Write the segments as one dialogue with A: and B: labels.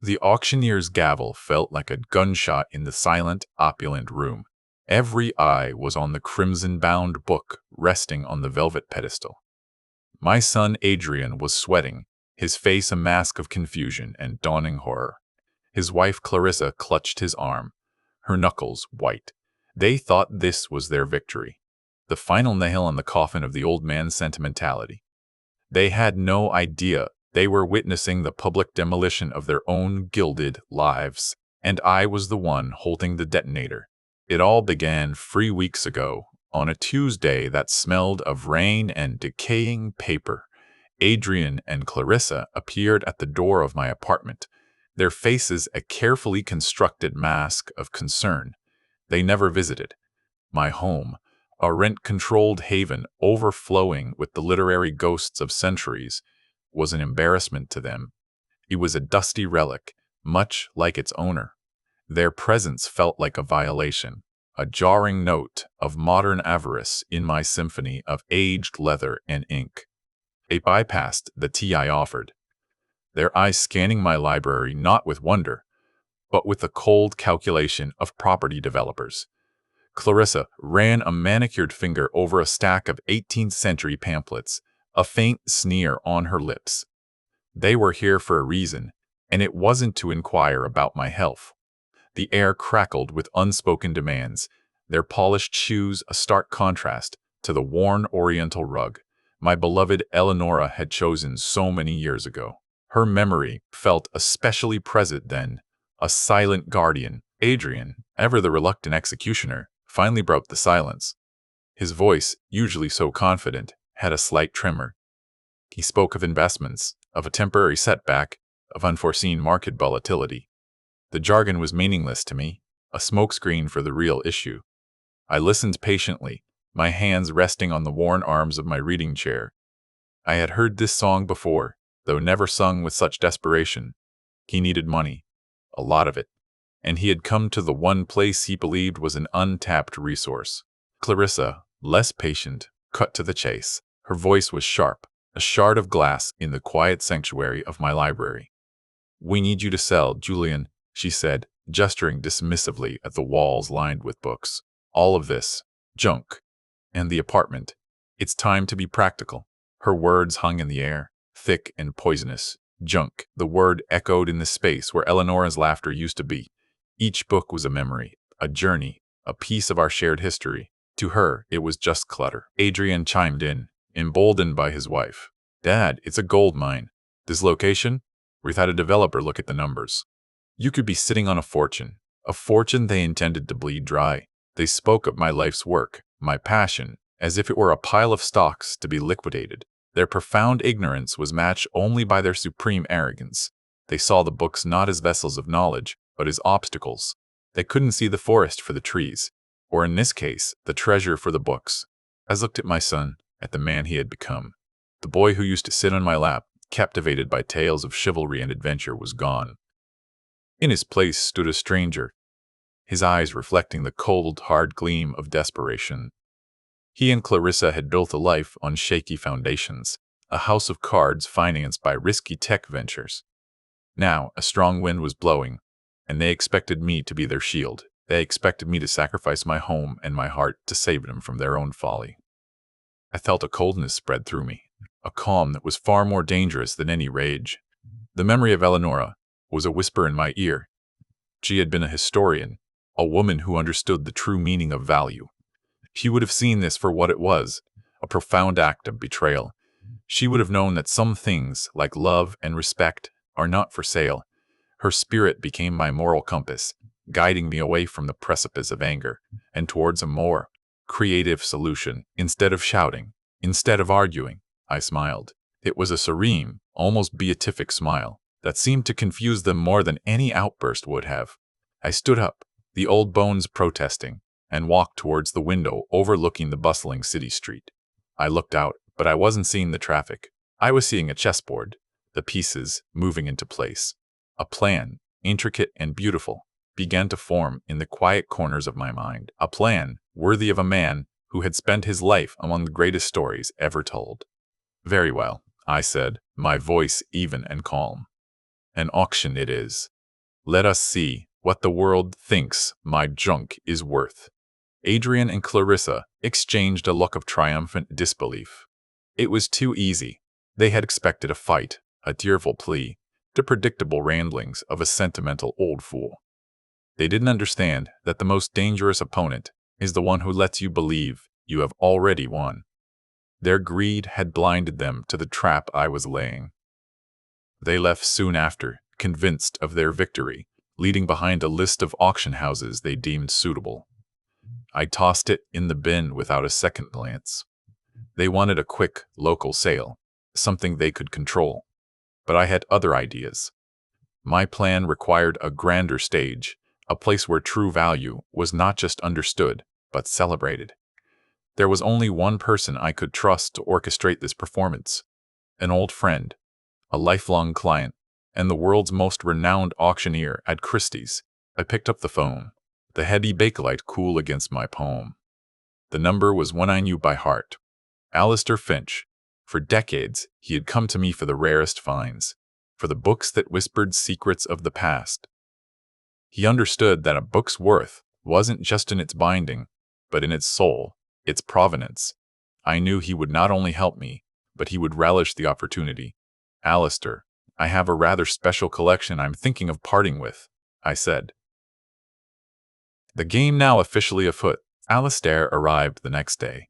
A: The auctioneer's gavel felt like a gunshot in the silent, opulent room. Every eye was on the crimson-bound book resting on the velvet pedestal. My son Adrian was sweating, his face a mask of confusion and dawning horror. His wife Clarissa clutched his arm, her knuckles white. They thought this was their victory, the final nail in the coffin of the old man's sentimentality. They had no idea they were witnessing the public demolition of their own gilded lives, and I was the one holding the detonator. It all began 3 weeks ago, on a Tuesday that smelled of rain and decaying paper. Adrian and Clarissa appeared at the door of my apartment, their faces a carefully constructed mask of concern. They never visited my home, a rent-controlled haven overflowing with the literary ghosts of centuries, was an embarrassment to them. It was a dusty relic, much like its owner. Their presence felt like a violation, a jarring note of modern avarice in my symphony of aged leather and ink. They bypassed the tea I offered, their eyes scanning my library not with wonder, but with the cold calculation of property developers. Clarissa ran a manicured finger over a stack of 18th-century pamphlets, a faint sneer on her lips. They were here for a reason, and it wasn't to inquire about my health. The air crackled with unspoken demands, their polished shoes a stark contrast to the worn oriental rug my beloved Eleonora had chosen so many years ago. Her memory felt especially present then, a silent guardian. Adrian, ever the reluctant executioner, finally broke the silence. His voice, usually so confident, had a slight tremor. He spoke of investments, of a temporary setback, of unforeseen market volatility. The jargon was meaningless to me, a smokescreen for the real issue. I listened patiently, my hands resting on the worn arms of my reading chair. I had heard this song before, though never sung with such desperation. He needed money, a lot of it, and he had come to the one place he believed was an untapped resource. Clarissa, less patient, cut to the chase. Her voice was sharp, a shard of glass in the quiet sanctuary of my library. "We need you to sell, Julian," she said, gesturing dismissively at the walls lined with books. "All of this junk. And the apartment. It's time to be practical." Her words hung in the air, thick and poisonous. Junk. The word echoed in the space where Eleonora's laughter used to be. Each book was a memory, a journey, a piece of our shared history. To her, it was just clutter. Adrian chimed in, emboldened by his wife. "Dad, it's a gold mine. This location? We've had a developer look at the numbers. You could be sitting on a fortune they intended to bleed dry." They spoke of my life's work, my passion, as if it were a pile of stocks to be liquidated. Their profound ignorance was matched only by their supreme arrogance. They saw the books not as vessels of knowledge, but as obstacles. They couldn't see the forest for the trees, or in this case, the treasure for the books. I looked at my son, at the man he had become. The boy who used to sit on my lap, captivated by tales of chivalry and adventure, was gone. In his place stood a stranger, his eyes reflecting the cold, hard gleam of desperation. He and Clarissa had built a life on shaky foundations, a house of cards financed by risky tech ventures. Now, a strong wind was blowing, and they expected me to be their shield. They expected me to sacrifice my home and my heart to save them from their own folly. I felt a coldness spread through me, a calm that was far more dangerous than any rage. The memory of Eleonora was a whisper in my ear. She had been a historian, a woman who understood the true meaning of value. She would have seen this for what it was, a profound act of betrayal. She would have known that some things, like love and respect, are not for sale. Her spirit became my moral compass, guiding me away from the precipice of anger and towards a more creative solution. Instead of shouting, instead of arguing, I smiled. It was a serene, almost beatific smile that seemed to confuse them more than any outburst would have. I stood up, the old bones protesting, and walked towards the window overlooking the bustling city street. I looked out, but I wasn't seeing the traffic. I was seeing a chessboard, the pieces moving into place. A plan, intricate and beautiful, began to form in the quiet corners of my mind. A plan worthy of a man who had spent his life among the greatest stories ever told. "Very well," I said, my voice even and calm. An auction it is. Let us see what the world thinks my junk is worth." Adrian and Clarissa exchanged a look of triumphant disbelief. It was too easy. They had expected a fight, a tearful plea, the predictable ramblings of a sentimental old fool. They didn't understand that the most dangerous opponent is the one who lets you believe you have already won. Their greed had blinded them to the trap I was laying. They left soon after, convinced of their victory, leaving behind a list of auction houses they deemed suitable. I tossed it in the bin without a second glance. They wanted a quick, local sale, something they could control. But I had other ideas. My plan required a grander stage, a place where true value was not just understood, but celebrated. There was only one person I could trust to orchestrate this performance: an old friend, a lifelong client, and the world's most renowned auctioneer at Christie's. I picked up the phone, the heavy bakelite cool against my palm. The number was one I knew by heart: Alistair Finch. For decades, he had come to me for the rarest finds, for the books that whispered secrets of the past. He understood that a book's worth wasn't just in its binding, but in its soul, its provenance. I knew he would not only help me, but he would relish the opportunity. "Alistair, I have a rather special collection I'm thinking of parting with," I said. The game now officially afoot, Alistair arrived the next day,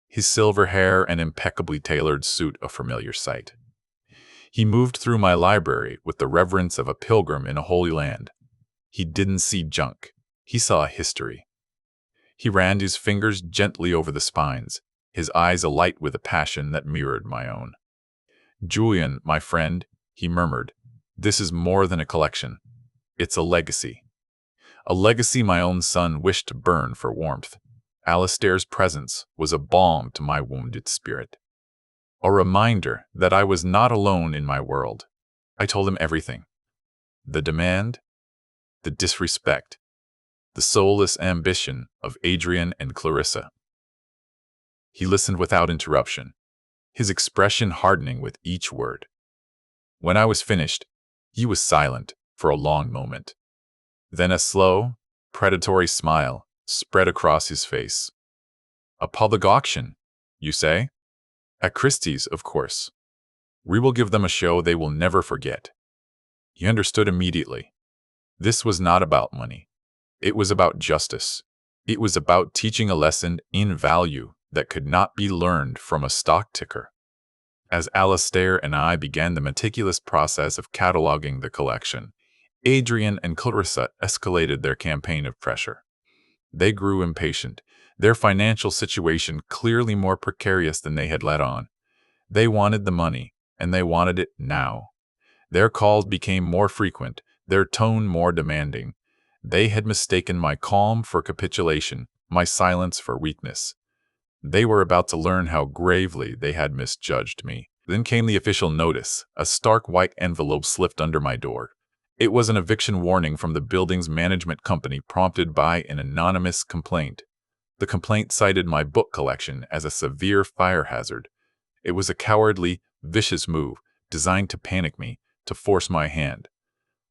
A: his silver hair and impeccably tailored suit a familiar sight. He moved through my library with the reverence of a pilgrim in a holy land. He didn't see junk. He saw history. He ran his fingers gently over the spines, his eyes alight with a passion that mirrored my own. "Julian, my friend," he murmured, "this is more than a collection. It's a legacy. A legacy my own son wished to burn for warmth." Alistair's presence was a balm to my wounded spirit, a reminder that I was not alone in my world. I told him everything: the demand, the disrespect, the soulless ambition of Adrian and Clarissa. He listened without interruption, his expression hardening with each word. When I was finished, he was silent for a long moment. Then a slow, predatory smile spread across his face. "A public auction, you say? At Christie's, of course. We will give them a show they will never forget." He understood immediately. This was not about money. It was about justice. It was about teaching a lesson in value that could not be learned from a stock ticker. As Alistair and I began the meticulous process of cataloging the collection, Adrian and Clarissa escalated their campaign of pressure. They grew impatient, their financial situation clearly more precarious than they had let on. They wanted the money, and they wanted it now. Their calls became more frequent, their tone more demanding. They had mistaken my calm for capitulation, my silence for weakness. They were about to learn how gravely they had misjudged me. Then came the official notice. A stark white envelope slipped under my door. It was an eviction warning from the building's management company prompted by an anonymous complaint. The complaint cited my book collection as a severe fire hazard. It was a cowardly, vicious move designed to panic me, to force my hand.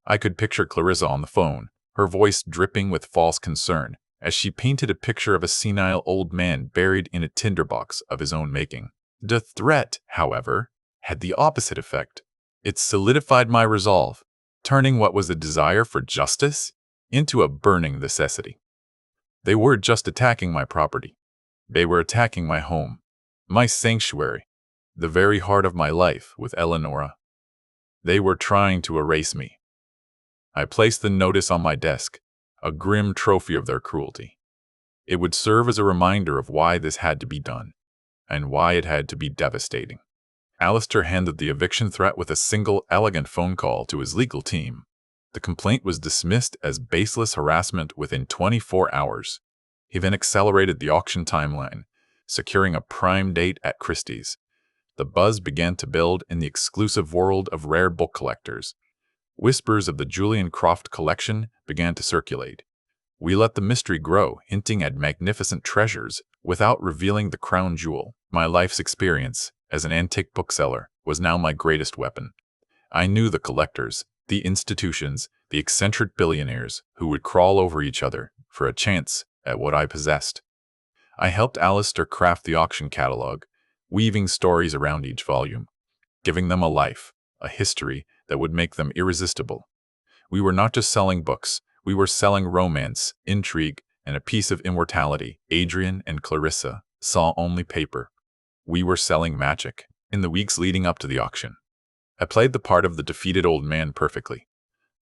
A: I could picture Clarissa on the phone, her voice dripping with false concern, as she painted a picture of a senile old man buried in a tinderbox of his own making. The threat, however, had the opposite effect. It solidified my resolve, turning what was a desire for justice into a burning necessity. They were just attacking my property. They were attacking my home, my sanctuary, the very heart of my life with Eleonora. They were trying to erase me. I placed the notice on my desk, a grim trophy of their cruelty. It would serve as a reminder of why this had to be done, and why it had to be devastating. Alistair handed the eviction threat with a single elegant phone call to his legal team. The complaint was dismissed as baseless harassment within 24 hours. He then accelerated the auction timeline, securing a prime date at Christie's. The buzz began to build in the exclusive world of rare book collectors. Whispers of the Julian Croft collection began to circulate. We let the mystery grow, hinting at magnificent treasures without revealing the crown jewel. My life's experience as an antique bookseller was now my greatest weapon. I knew the collectors, The institutions, the eccentric billionaires who would crawl over each other for a chance at what I possessed. I helped Alistair craft the auction catalog, weaving stories around each volume, giving them a life, a history that would make them irresistible. We were not just selling books, we were selling romance, intrigue, and a piece of immortality. Adrian and Clarissa saw only paper. We were selling magic. In the weeks leading up to the auction, I played the part of the defeated old man perfectly.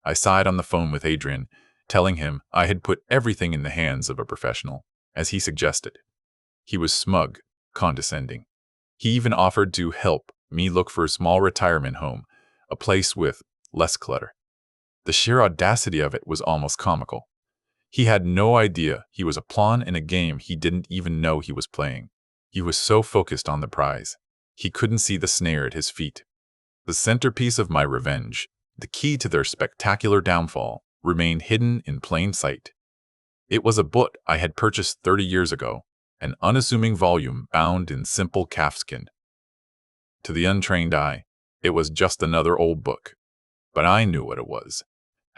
A: I sighed on the phone with Adrian, telling him I had put everything in the hands of a professional, as he suggested. He was smug, condescending. He even offered to help me look for a small retirement home, a place with less clutter. The sheer audacity of it was almost comical. He had no idea he was a pawn in a game he didn't even know he was playing. He was so focused on the prize, he couldn't see the snare at his feet. The centerpiece of my revenge, the key to their spectacular downfall, remained hidden in plain sight. It was a book I had purchased 30 years ago, an unassuming volume bound in simple calfskin. To the untrained eye, it was just another old book. But I knew what it was.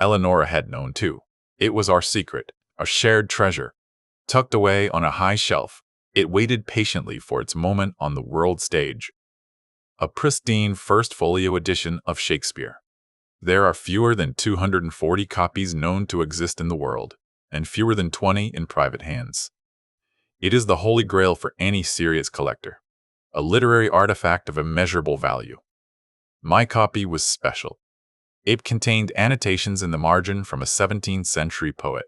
A: Eleonora had known too. It was our secret, our shared treasure. Tucked away on a high shelf, it waited patiently for its moment on the world stage. A pristine first folio edition of Shakespeare. There are fewer than 240 copies known to exist in the world, and fewer than 20 in private hands. It is the holy grail for any serious collector, a literary artifact of immeasurable value. My copy was special. It contained annotations in the margin from a 17th century poet,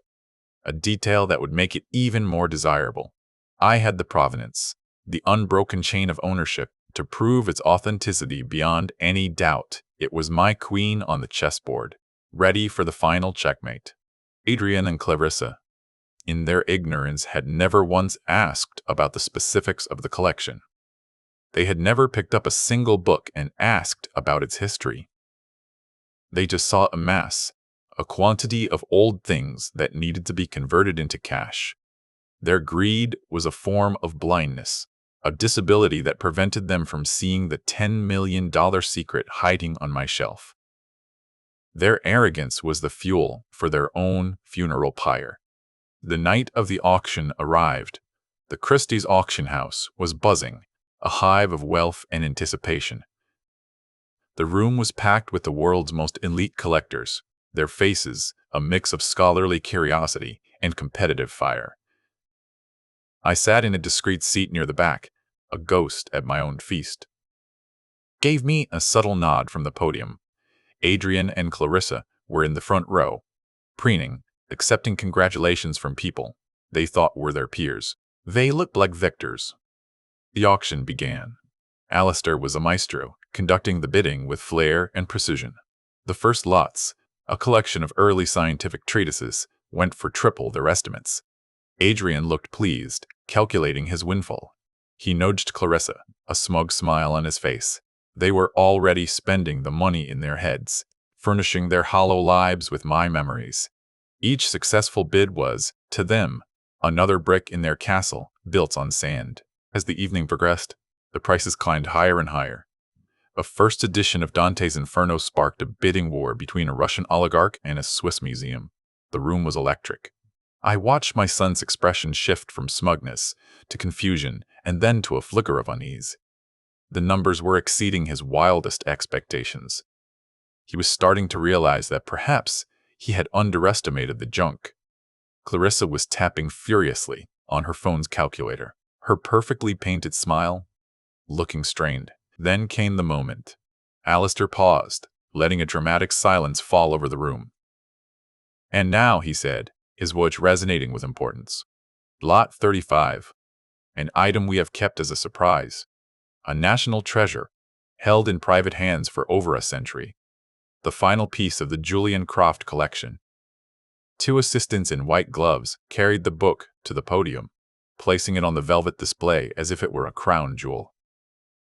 A: a detail that would make it even more desirable. I had the provenance, the unbroken chain of ownership, to prove its authenticity beyond any doubt. It was my queen on the chessboard, ready for the final checkmate. Adrian and Clarissa, in their ignorance, had never once asked about the specifics of the collection. They had never picked up a single book and asked about its history. They just saw a mass, a quantity of old things that needed to be converted into cash. Their greed was a form of blindness, a disability that prevented them from seeing the $10 million secret hiding on my shelf. Their arrogance was the fuel for their own funeral pyre. The night of the auction arrived. The Christie's auction house was buzzing, a hive of wealth and anticipation. The room was packed with the world's most elite collectors, their faces a mix of scholarly curiosity and competitive fire. I sat in a discreet seat near the back, a ghost at my own feast. Gave me a subtle nod from the podium. Adrian and Clarissa were in the front row, preening, accepting congratulations from people they thought were their peers. They looked like victors. The auction began. Alistair was a maestro, conducting the bidding with flair and precision. The first lots, a collection of early scientific treatises, went for triple their estimates. Adrian looked pleased, calculating his windfall. He nudged Clarissa, a smug smile on his face. They were already spending the money in their heads, furnishing their hollow lives with my memories. Each successful bid was, to them, another brick in their castle built on sand. As the evening progressed, the prices climbed higher and higher. A first edition of Dante's Inferno sparked a bidding war between a Russian oligarch and a Swiss museum. The room was electric. I watched my son's expression shift from smugness to confusion and then to a flicker of unease. The numbers were exceeding his wildest expectations. He was starting to realize that perhaps he had underestimated the junk. Clarissa was tapping furiously on her phone's calculator, her perfectly painted smile looking strained. Then came the moment. Alistair paused, letting a dramatic silence fall over the room. "And now," he said, his voice resonating with importance. "Lot 35, an item we have kept as a surprise. A national treasure, held in private hands for over a century. The final piece of the Julian Croft collection." Two assistants in white gloves carried the book to the podium, placing it on the velvet display as if it were a crown jewel.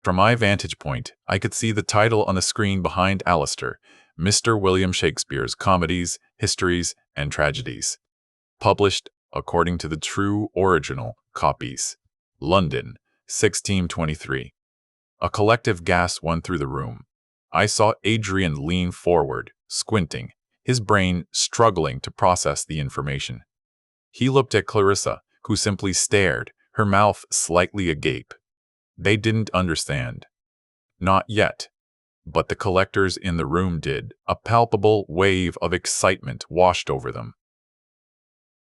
A: From my vantage point, I could see the title on the screen behind Alistair, Mr. William Shakespeare's Comedies, Histories, and Tragedies. Published according to the true original copies. London, 1623. A collective gasp went through the room. I saw Adrian lean forward, squinting, his brain struggling to process the information. He looked at Clarissa, who simply stared, her mouth slightly agape. They didn't understand. Not yet. But the collectors in the room did. A palpable wave of excitement washed over them.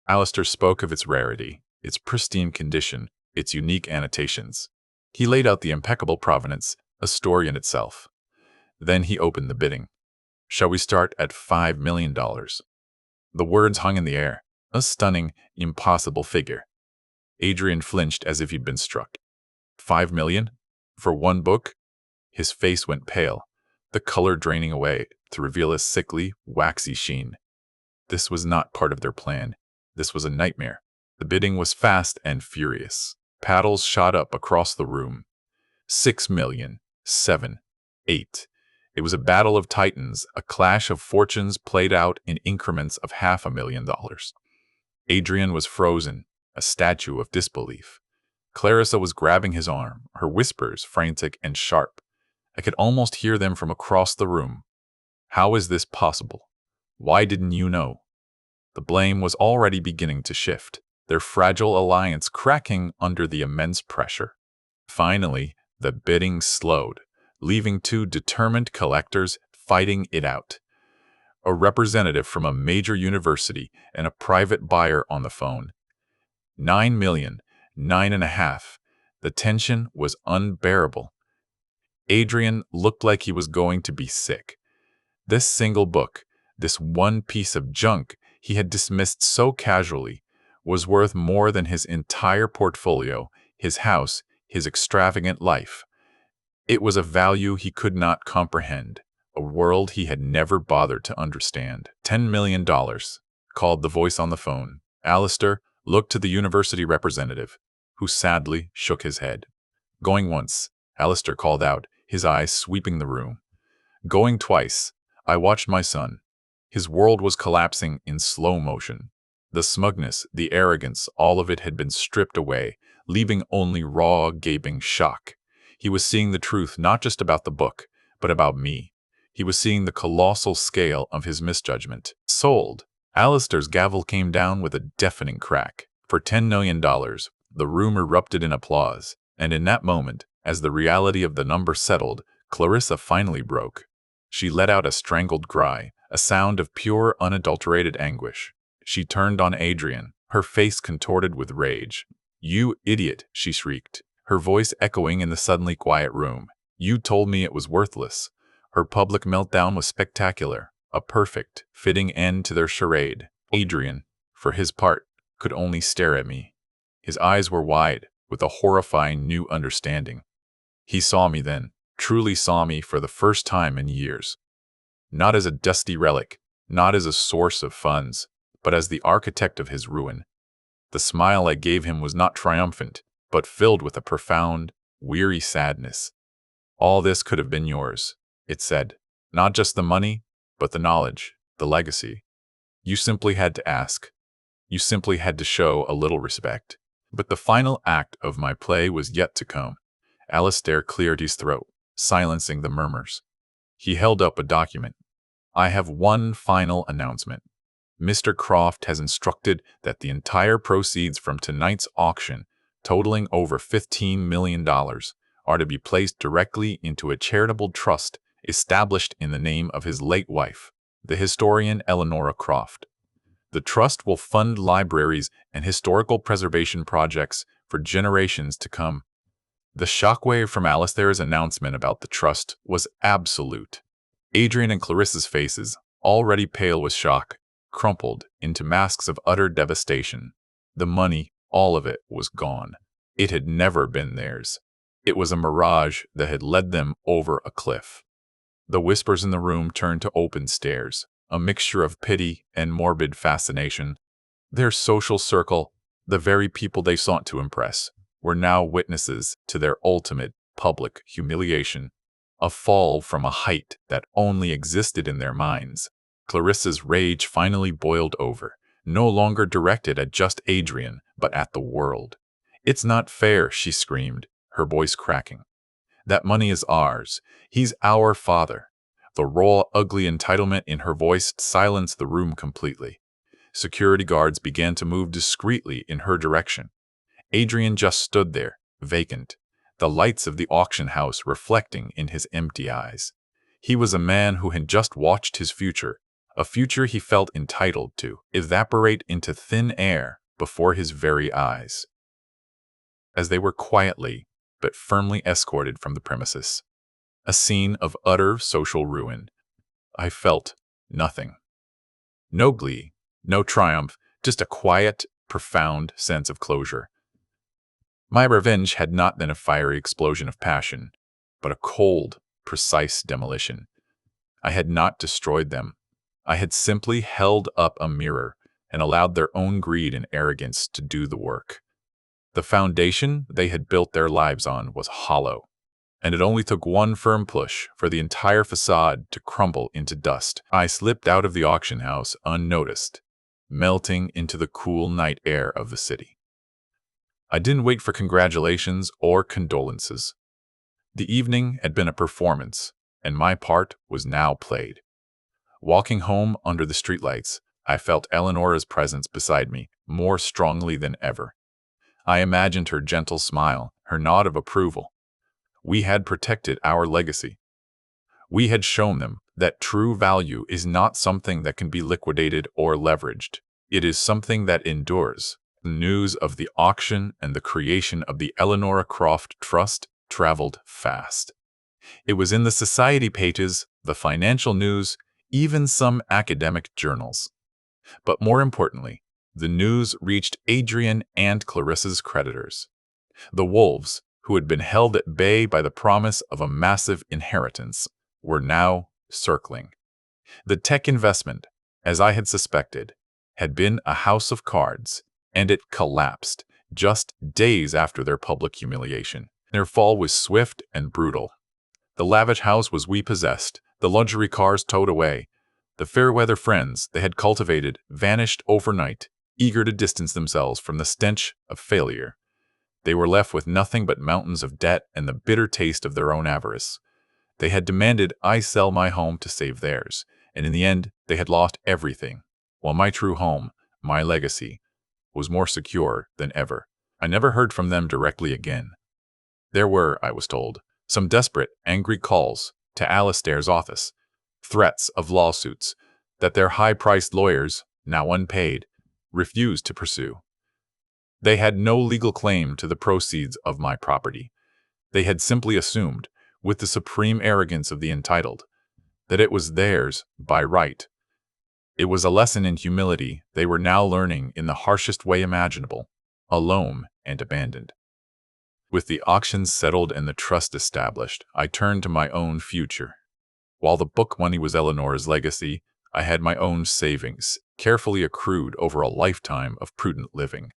A: Alistair spoke of its rarity, its pristine condition, its unique annotations. He laid out the impeccable provenance, a story in itself. Then he opened the bidding. "Shall we start at $5 million?" The words hung in the air, a stunning, impossible figure. Adrian flinched as if he'd been struck. $5 million? For one book? His face went pale, the color draining away to reveal a sickly, waxy sheen. This was not part of their plan. This was a nightmare. The bidding was fast and furious. Paddles shot up across the room. 6 million, 7, 8. It was a battle of titans, a clash of fortunes played out in increments of $500,000. Adrian was frozen, a statue of disbelief. Clarissa was grabbing his arm, her whispers frantic and sharp. I could almost hear them from across the room. "How is this possible? Why didn't you know?" The blame was already beginning to shift, their fragile alliance cracking under the immense pressure. Finally, the bidding slowed, leaving two determined collectors fighting it out. A representative from a major university and a private buyer on the phone. 9 million, 9.5. The tension was unbearable. Adrian looked like he was going to be sick. This single book, this one piece of junk he had dismissed so casually, was worth more than his entire portfolio, his house, his extravagant life. It was a value he could not comprehend, a world he had never bothered to understand. $10 million, called the voice on the phone. Alistair looked to the university representative, who sadly shook his head. "Going once," Alistair called out, his eyes sweeping the room. "Going twice." I watched my son. His world was collapsing in slow motion. The smugness, the arrogance, all of it had been stripped away, leaving only raw, gaping shock. He was seeing the truth not just about the book, but about me. He was seeing the colossal scale of his misjudgment. "Sold." Alistair's gavel came down with a deafening crack. For $10 million, the room erupted in applause, and in that moment, as the reality of the number settled, Clarissa finally broke. She let out a strangled cry, a sound of pure, unadulterated anguish. She turned on Adrian, her face contorted with rage. "You idiot," she shrieked, her voice echoing in the suddenly quiet room. "You told me it was worthless." Her public meltdown was spectacular, a perfect, fitting end to their charade. Adrian, for his part, could only stare at me. His eyes were wide, with a horrifying new understanding. He saw me then, truly saw me for the first time in years. Not as a dusty relic, not as a source of funds, but as the architect of his ruin. The smile I gave him was not triumphant, but filled with a profound, weary sadness. "All this could have been yours," it said. "Not just the money, but the knowledge, the legacy. You simply had to ask. You simply had to show a little respect." But the final act of my play was yet to come. Alistair cleared his throat, silencing the murmurs. He held up a document. "I have one final announcement. Mr. Croft has instructed that the entire proceeds from tonight's auction, totaling over $15 million, are to be placed directly into a charitable trust established in the name of his late wife, the historian Eleanora Croft. The trust will fund libraries and historical preservation projects for generations to come." The shockwave from Alistair's announcement about the trust was absolute. Adrian and Clarissa's faces, already pale with shock, crumpled into masks of utter devastation. The money, all of it, was gone. It had never been theirs. It was a mirage that had led them over a cliff. The whispers in the room turned to open stares, a mixture of pity and morbid fascination. Their social circle, the very people they sought to impress, were now witnesses to their ultimate public humiliation, a fall from a height that only existed in their minds. Clarissa's rage finally boiled over, no longer directed at just Adrian, but at the world. "It's not fair," she screamed, her voice cracking. "That money is ours. He's our father. The raw, ugly entitlement in her voice silenced the room completely. Security guards began to move discreetly in her direction. Adrian just stood there, vacant, the lights of the auction house reflecting in his empty eyes. He was a man who had just watched his future, a future he felt entitled to, evaporate into thin air before his very eyes. As they were quietly but firmly escorted from the premises, a scene of utter social ruin, I felt nothing. No glee, no triumph, just a quiet, profound sense of closure. My revenge had not been a fiery explosion of passion, but a cold, precise demolition. I had not destroyed them. I had simply held up a mirror and allowed their own greed and arrogance to do the work. The foundation they had built their lives on was hollow, and it only took one firm push for the entire facade to crumble into dust. I slipped out of the auction house unnoticed, melting into the cool night air of the city. I didn't wait for congratulations or condolences. The evening had been a performance, and my part was now played. Walking home under the streetlights, I felt Eleanora's presence beside me more strongly than ever. I imagined her gentle smile, her nod of approval. We had protected our legacy. We had shown them that true value is not something that can be liquidated or leveraged. It is something that endures. The news of the auction and the creation of the Eleanora Croft Trust traveled fast. It was in the society pages, the financial news, even some academic journals. But more importantly, the news reached Adrian and Clarissa's creditors. The wolves, who had been held at bay by the promise of a massive inheritance, were now circling. The tech investment, as I had suspected, had been a house of cards, and it collapsed just days after their public humiliation. Their fall was swift and brutal. The lavish house was repossessed, the luxury cars towed away. The fair-weather friends they had cultivated vanished overnight, eager to distance themselves from the stench of failure. They were left with nothing but mountains of debt and the bitter taste of their own avarice. They had demanded I sell my home to save theirs, and in the end they had lost everything, while my true home, my legacy, was more secure than ever. I never heard from them directly again. There were, I was told, some desperate, angry calls to Alastair's office, threats of lawsuits that their high-priced lawyers, now unpaid, refused to pursue. They had no legal claim to the proceeds of my property. They had simply assumed, with the supreme arrogance of the entitled, that it was theirs by right. It was a lesson in humility they were now learning in the harshest way imaginable, alone and abandoned. With the auctions settled and the trust established, I turned to my own future. While the book money was Eleanor's legacy, I had my own savings, carefully accrued over a lifetime of prudent living.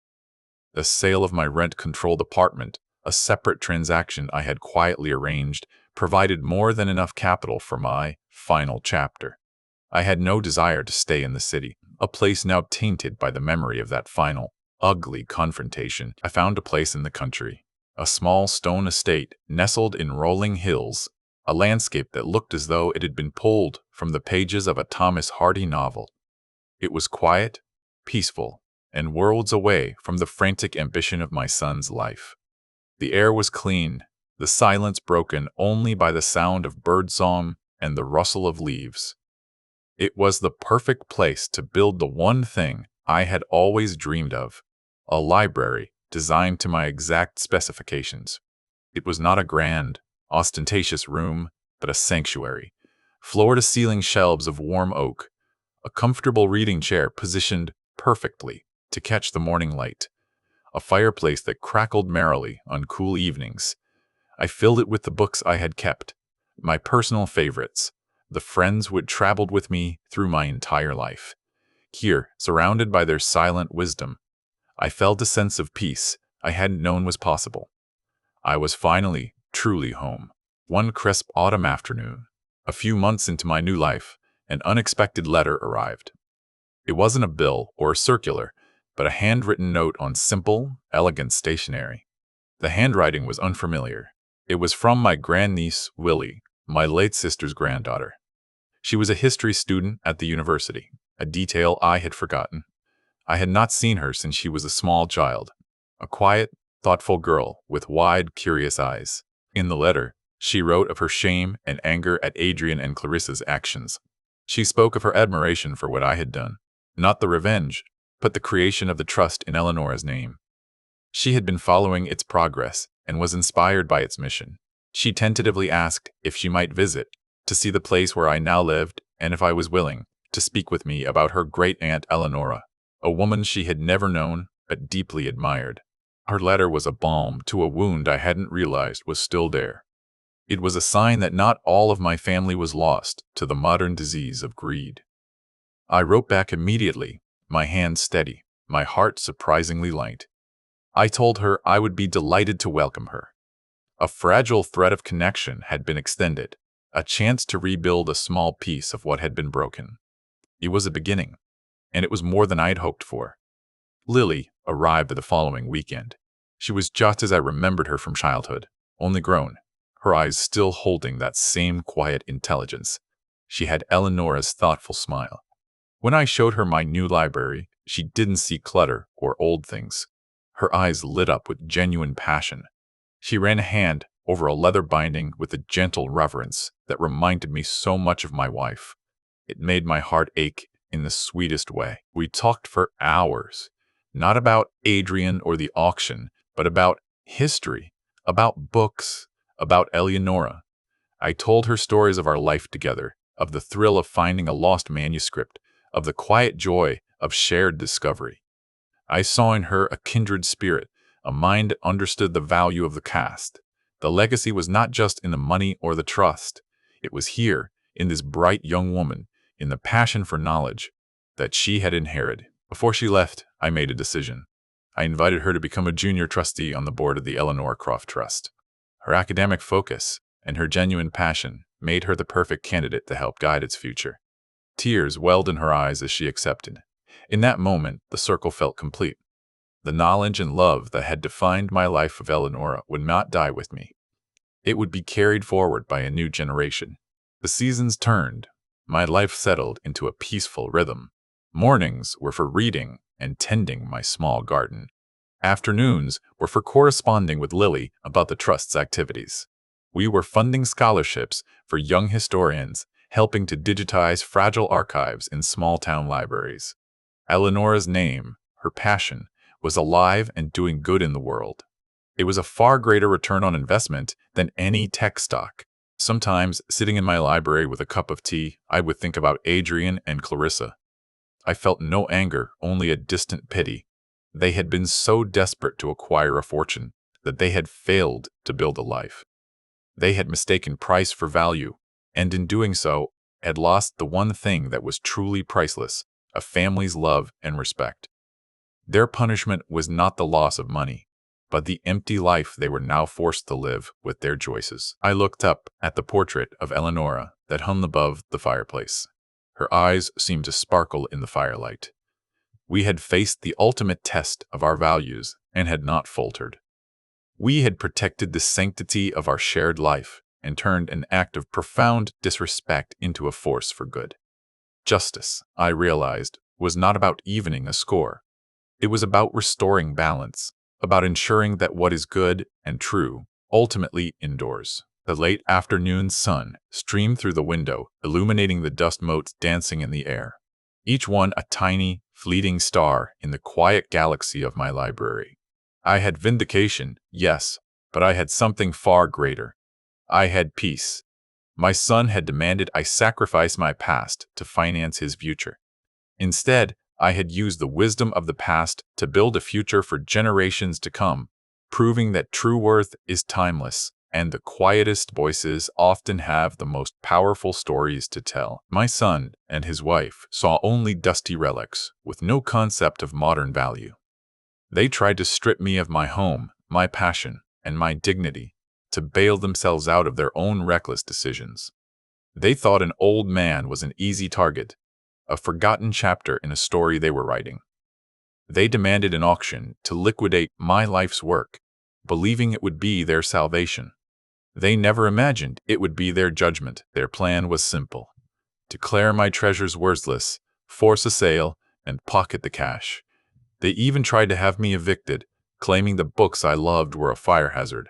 A: The sale of my rent-controlled apartment, a separate transaction I had quietly arranged, provided more than enough capital for my final chapter. I had no desire to stay in the city, a place now tainted by the memory of that final, ugly confrontation. I found a place in the country, a small stone estate nestled in rolling hills, a landscape that looked as though it had been pulled from the pages of a Thomas Hardy novel. It was quiet, peaceful, and worlds away from the frantic ambition of my son's life. The air was clean, the silence broken only by the sound of birdsong and the rustle of leaves. It was the perfect place to build the one thing I had always dreamed of, a library designed to my exact specifications. It was not a grand, ostentatious room, but a sanctuary. Floor-to-ceiling shelves of warm oak, a comfortable reading chair positioned perfectly to catch the morning light, a fireplace that crackled merrily on cool evenings. I filled it with the books I had kept, my personal favorites, the friends who had traveled with me through my entire life. Here, surrounded by their silent wisdom, I felt a sense of peace I hadn't known was possible. I was finally, truly home. One crisp autumn afternoon, a few months into my new life, an unexpected letter arrived. It wasn't a bill or a circular, but a handwritten note on simple, elegant stationery. The handwriting was unfamiliar. It was from my grandniece, Willie, my late sister's granddaughter. She was a history student at the university, a detail I had forgotten. I had not seen her since she was a small child, a quiet, thoughtful girl with wide, curious eyes. In the letter, she wrote of her shame and anger at Adrian and Clarissa's actions. She spoke of her admiration for what I had done, not the revenge, but the creation of the trust in Eleonora's name. She had been following its progress and was inspired by its mission. She tentatively asked if she might visit, to see the place where I now lived, and if I was willing to speak with me about her great-aunt Eleonora, a woman she had never known but deeply admired. Her letter was a balm to a wound I hadn't realized was still there. It was a sign that not all of my family was lost to the modern disease of greed. I wrote back immediately, my hand steady, my heart surprisingly light. I told her I would be delighted to welcome her. A fragile thread of connection had been extended, a chance to rebuild a small piece of what had been broken. It was a beginning, and it was more than I'd hoped for. Lily arrived the following weekend. She was just as I remembered her from childhood, only grown, her eyes still holding that same quiet intelligence. She had Eleonora's thoughtful smile. When I showed her my new library, she didn't see clutter or old things. Her eyes lit up with genuine passion. She ran a hand over a leather binding with a gentle reverence that reminded me so much of my wife. It made my heart ache in the sweetest way. We talked for hours, not about Adrian or the auction, but about history, about books, about Eleonora. I told her stories of our life together, of the thrill of finding a lost manuscript, of the quiet joy of shared discovery. I saw in her a kindred spirit, a mind that understood the value of the past. The legacy was not just in the money or the trust. It was here, in this bright young woman, in the passion for knowledge that she had inherited. Before she left, I made a decision. I invited her to become a junior trustee on the board of the Eleanor Croft Trust. Her academic focus and her genuine passion made her the perfect candidate to help guide its future. Tears welled in her eyes as she accepted. In that moment, the circle felt complete. The knowledge and love that had defined my life of Eleonora would not die with me. It would be carried forward by a new generation. The seasons turned. My life settled into a peaceful rhythm. Mornings were for reading and tending my small garden. Afternoons were for corresponding with Lily about the Trust's activities. We were funding scholarships for young historians, helping to digitize fragile archives in small-town libraries. Eleonora's name, her passion, was alive and doing good in the world. It was a far greater return on investment than any tech stock. Sometimes, sitting in my library with a cup of tea, I would think about Adrian and Clarissa. I felt no anger, only a distant pity. They had been so desperate to acquire a fortune that they had failed to build a life. They had mistaken price for value, and in doing so, had lost the one thing that was truly priceless, a family's love and respect. Their punishment was not the loss of money, but the empty life they were now forced to live with their choices. I looked up at the portrait of Eleonora that hung above the fireplace. Her eyes seemed to sparkle in the firelight. We had faced the ultimate test of our values and had not faltered. We had protected the sanctity of our shared life and turned an act of profound disrespect into a force for good. Justice, I realized, was not about evening a score. It was about restoring balance, about ensuring that what is good and true ultimately endures. The late afternoon sun streamed through the window, illuminating the dust motes dancing in the air, each one a tiny, fleeting star in the quiet galaxy of my library. I had vindication, yes, but I had something far greater. I had peace. My son had demanded I sacrifice my past to finance his future. Instead, I had used the wisdom of the past to build a future for generations to come, proving that true worth is timeless, and the quietest voices often have the most powerful stories to tell. My son and his wife saw only dusty relics with no concept of modern value. They tried to strip me of my home, my passion, and my dignity, to bail themselves out of their own reckless decisions. They thought an old man was an easy target, a forgotten chapter in a story they were writing. They demanded an auction to liquidate my life's work, believing it would be their salvation. They never imagined it would be their judgment. Their plan was simple: declare my treasures worthless, force a sale, and pocket the cash. They even tried to have me evicted, claiming the books I loved were a fire hazard.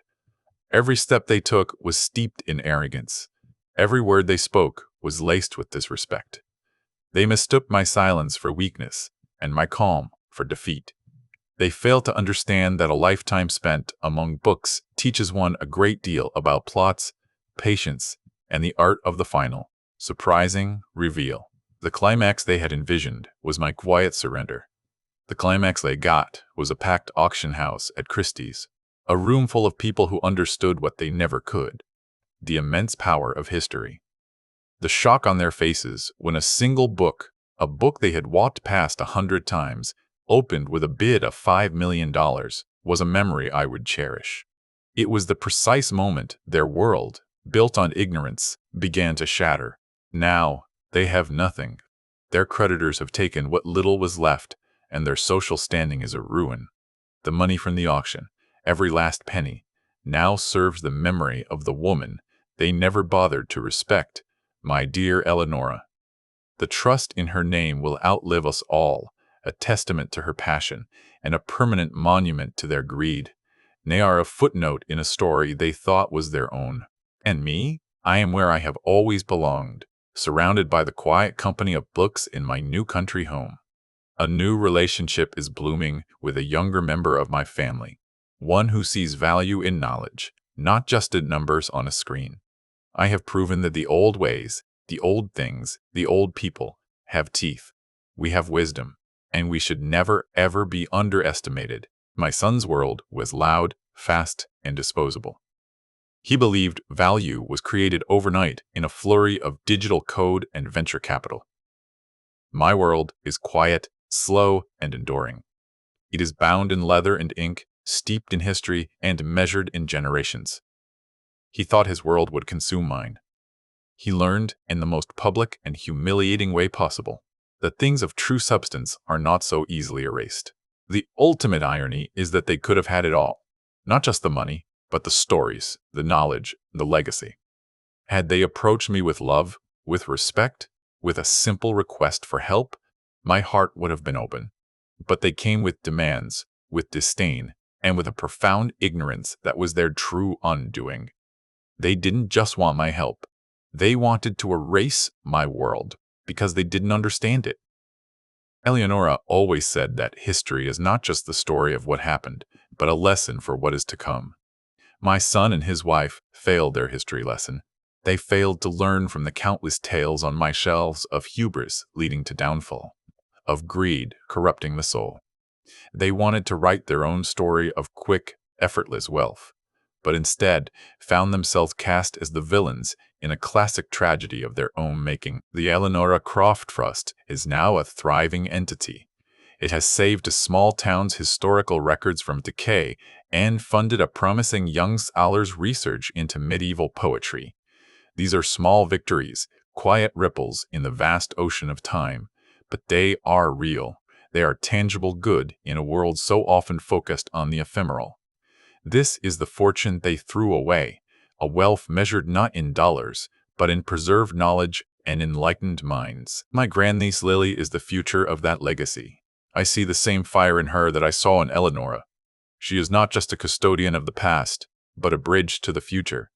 A: Every step they took was steeped in arrogance. Every word they spoke was laced with disrespect. They mistook my silence for weakness and my calm for defeat. They failed to understand that a lifetime spent among books teaches one a great deal about plots, patience, and the art of the final, surprising reveal. The climax they had envisioned was my quiet surrender. The climax they got was a packed auction house at Christie's, a room full of people who understood what they never could, the immense power of history. The shock on their faces when a single book, a book they had walked past 100 times, opened with a bid of $5 million, was a memory I would cherish. It was the precise moment their world, built on ignorance, began to shatter. Now, they have nothing. Their creditors have taken what little was left, and their social standing is a ruin. The money from the auction, every last penny, now serves the memory of the woman they never bothered to respect, my dear Eleonora. The trust in her name will outlive us all, a testament to her passion, and a permanent monument to their greed. They are a footnote in a story they thought was their own. And me? I am where I have always belonged, surrounded by the quiet company of books in my new country home. A new relationship is blooming with a younger member of my family, one who sees value in knowledge, not just in numbers on a screen. I have proven that the old ways, the old things, the old people have teeth. We have wisdom, and we should never, ever be underestimated. My son's world was loud, fast, and disposable. He believed value was created overnight in a flurry of digital code and venture capital. My world is quiet, slow, and enduring. It is bound in leather and ink, steeped in history, and measured in generations. He thought his world would consume mine. He learned, in the most public and humiliating way possible, that things of true substance are not so easily erased. The ultimate irony is that they could have had it all, not just the money, but the stories, the knowledge, the legacy. Had they approached me with love, with respect, with a simple request for help, my heart would have been open. But they came with demands, with disdain, and with a profound ignorance that was their true undoing. They didn't just want my help. They wanted to erase my world because they didn't understand it. Eleonora always said that history is not just the story of what happened, but a lesson for what is to come. My son and his wife failed their history lesson. They failed to learn from the countless tales on my shelves of hubris leading to downfall, of greed corrupting the soul. They wanted to write their own story of quick, effortless wealth, but instead found themselves cast as the villains in a classic tragedy of their own making. The Eleonora Croft Trust is now a thriving entity. It has saved a small town's historical records from decay and funded a promising young scholar's research into medieval poetry. These are small victories, quiet ripples in the vast ocean of time, but they are real. They are tangible good in a world so often focused on the ephemeral. This is the fortune they threw away, a wealth measured not in dollars, but in preserved knowledge and enlightened minds. My grandniece Lily is the future of that legacy. I see the same fire in her that I saw in Eleonora. She is not just a custodian of the past, but a bridge to the future.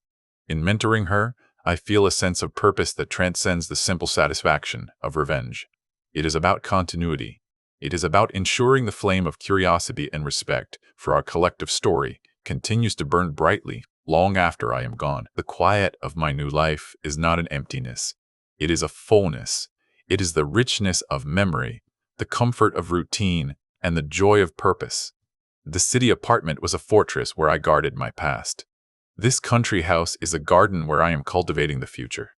A: In mentoring her, I feel a sense of purpose that transcends the simple satisfaction of revenge. It is about continuity. It is about ensuring the flame of curiosity and respect for our collective story continues to burn brightly long after I am gone. The quiet of my new life is not an emptiness. It is a fullness. It is the richness of memory, the comfort of routine, and the joy of purpose. The city apartment was a fortress where I guarded my past. This country house is a garden where I am cultivating the future.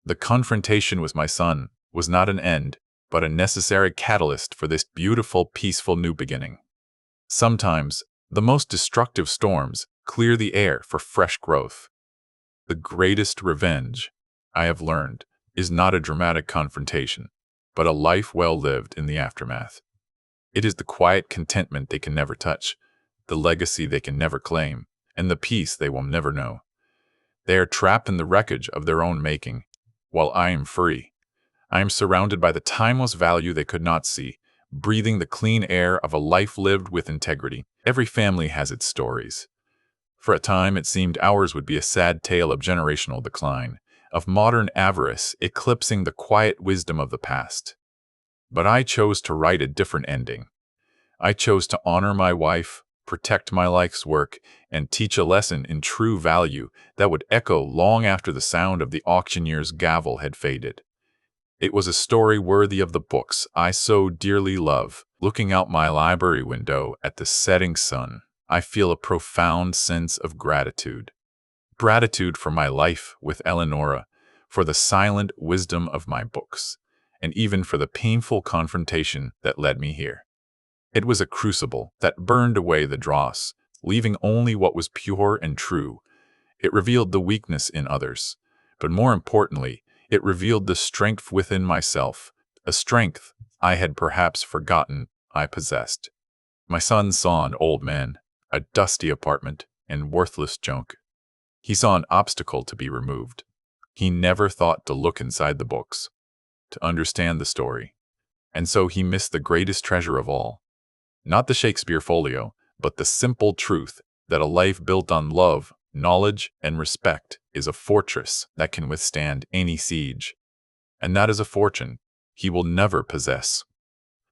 A: The confrontation with my son was not an end, but a necessary catalyst for this beautiful, peaceful new beginning. Sometimes, the most destructive storms clear the air for fresh growth. The greatest revenge, I have learned, is not a dramatic confrontation, but a life well lived in the aftermath. It is the quiet contentment they can never touch, the legacy they can never claim, and the peace they will never know. They are trapped in the wreckage of their own making, while I am free. I am surrounded by the timeless value they could not see, breathing the clean air of a life lived with integrity. Every family has its stories. For a time, it seemed ours would be a sad tale of generational decline, of modern avarice eclipsing the quiet wisdom of the past. But I chose to write a different ending. I chose to honor my wife, protect my life's work, and teach a lesson in true value that would echo long after the sound of the auctioneer's gavel had faded. It was a story worthy of the books I so dearly love. Looking out my library window at the setting sun, I feel a profound sense of gratitude. Gratitude for my life with Eleonora, for the silent wisdom of my books, and even for the painful confrontation that led me here. It was a crucible that burned away the dross, leaving only what was pure and true. It revealed the weakness in others, but more importantly, it revealed the strength within myself, a strength I had perhaps forgotten I possessed. My son saw an old man, a dusty apartment, and worthless junk. He saw an obstacle to be removed. He never thought to look inside the books, to understand the story. And so he missed the greatest treasure of all. Not the Shakespeare folio, but the simple truth that a life built on love, knowledge, and respect is a fortress that can withstand any siege. And that is a fortune he will never possess.